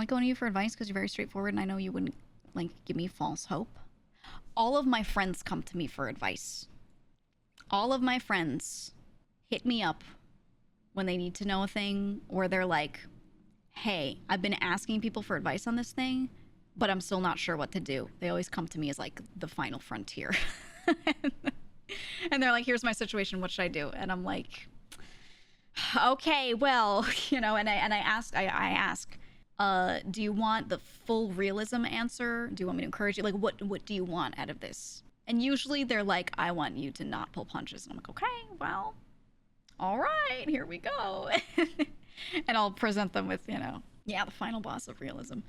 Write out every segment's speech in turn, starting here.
like going to you for advice because you're very straightforward and I know you wouldn't, like, give me false hope. All of my friends come to me for advice. All of my friends hit me up when they need to know a thing, or they're like, hey, I've been asking people for advice on this thing, but I'm still not sure what to do. They always come to me as like the final frontier. And they're like, here's my situation, what should I do? And I'm like, okay, well, you know, and I ask, do you want the full realism answer? Do you want me to encourage you? Like, what do you want out of this? And usually they're like, I want you to not pull punches. And I'm like, okay, well, all right, here we go. And I'll present them with, you know, yeah, the final boss of realism.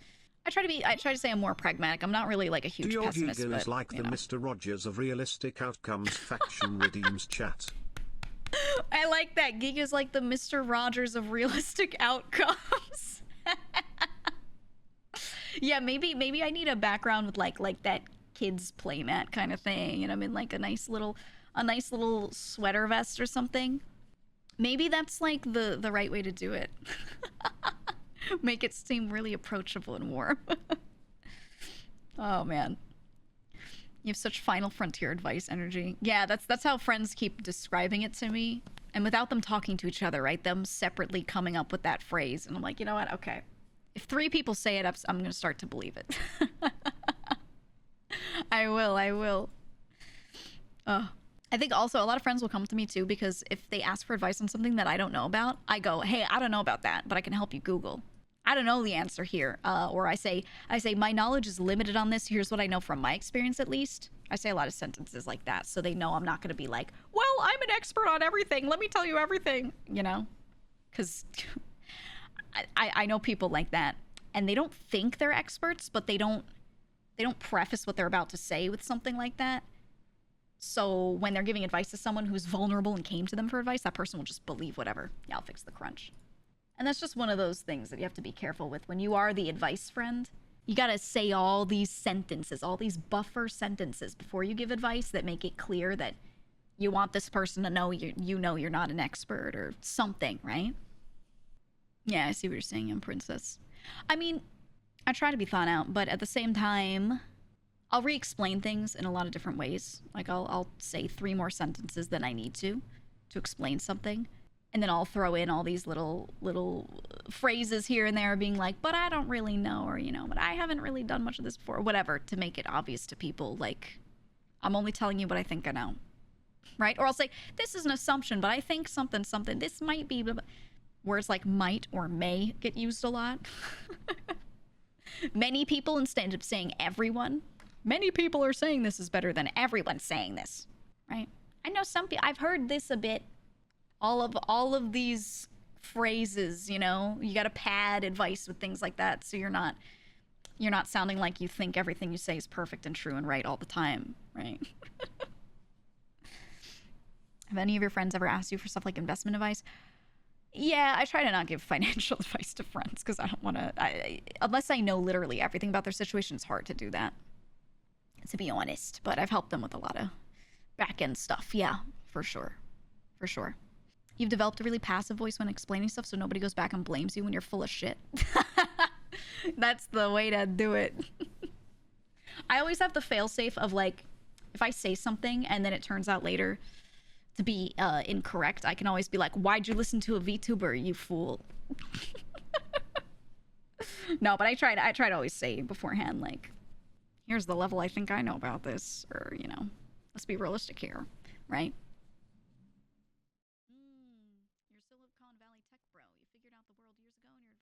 I try to say I'm more pragmatic. I'm not really like a huge pessimist, GEEGA but, is like the know. Mr. Rogers of realistic outcomes faction redeems chat. I like that. GEEGA is like the Mr. Rogers of realistic outcomes. Yeah, maybe I need a background with like that kids playmat kind of thing, and I'm in like a nice little sweater vest or something. Maybe that's like the right way to do it. Make it seem really approachable and warm. Oh man, you have such final frontier advice energy. Yeah, that's how friends keep describing it to me, and without them talking to each other, right? Them separately coming up with that phrase, and I'm like, you know what? Okay, if 3 people say it, I'm gonna start to believe it. I will. I think also a lot of friends will come to me too because if they ask for advice on something that I don't know about, I go, hey, I don't know about that, but I can help you Google. I don't know the answer here. Or I say, my knowledge is limited on this. Here's what I know from my experience, at least. I say a lot of sentences like that, so they know I'm not going to be like, well, I'm an expert on everything. Let me tell you everything, you know? Because I know people like that, and they don't think they're experts, but they don't preface what they're about to say with something like that. So when they're giving advice to someone who's vulnerable and came to them for advice, that person will just believe whatever. Yeah, I'll fix the crunch. And that's just one of those things that you have to be careful with. When you are the advice friend, you gotta say all these sentences, all these buffer sentences before you give advice that make it clear that you want this person to know you know you're not an expert or something, right? Yeah, I see what you're saying, young princess. I mean, I try to be thought out, but at the same time, I'll re-explain things in a lot of different ways. Like I'll say 3 more sentences than I need to explain something. And then I'll throw in all these little phrases here and there being like, but I don't really know, or, you know, but I haven't really done much of this before, or whatever, to make it obvious to people. Like, I'm only telling you what I think I know, right? Or I'll say, this is an assumption, but I think something, this might be, words like might or may get used a lot. Many people, instead of saying everyone, many people are saying this is better than everyone saying this, right? I know some people, I've heard this a bit. All of these phrases, you know, you got to pad advice with things like that, so you're not sounding like you think everything you say is perfect and true and right all the time, right? Have any of your friends ever asked you for stuff like investment advice? Yeah, I try to not give financial advice to friends because I don't want to, unless I know literally everything about their situation. It's hard to do that, to be honest. But I've helped them with a lot of back end stuff. Yeah, for sure. You've developed a really passive voice when explaining stuff, so nobody goes back and blames you when you're full of shit. That's the way to do it. I always have the failsafe of, like, if I say something and then it turns out later to be incorrect, I can always be like, why'd you listen to a VTuber, you fool? No, but I try to always say beforehand, like, here's the level I think I know about this, or, you know, let's be realistic here, right? You're Silicon Valley tech bro. You figured out the world years ago and your advice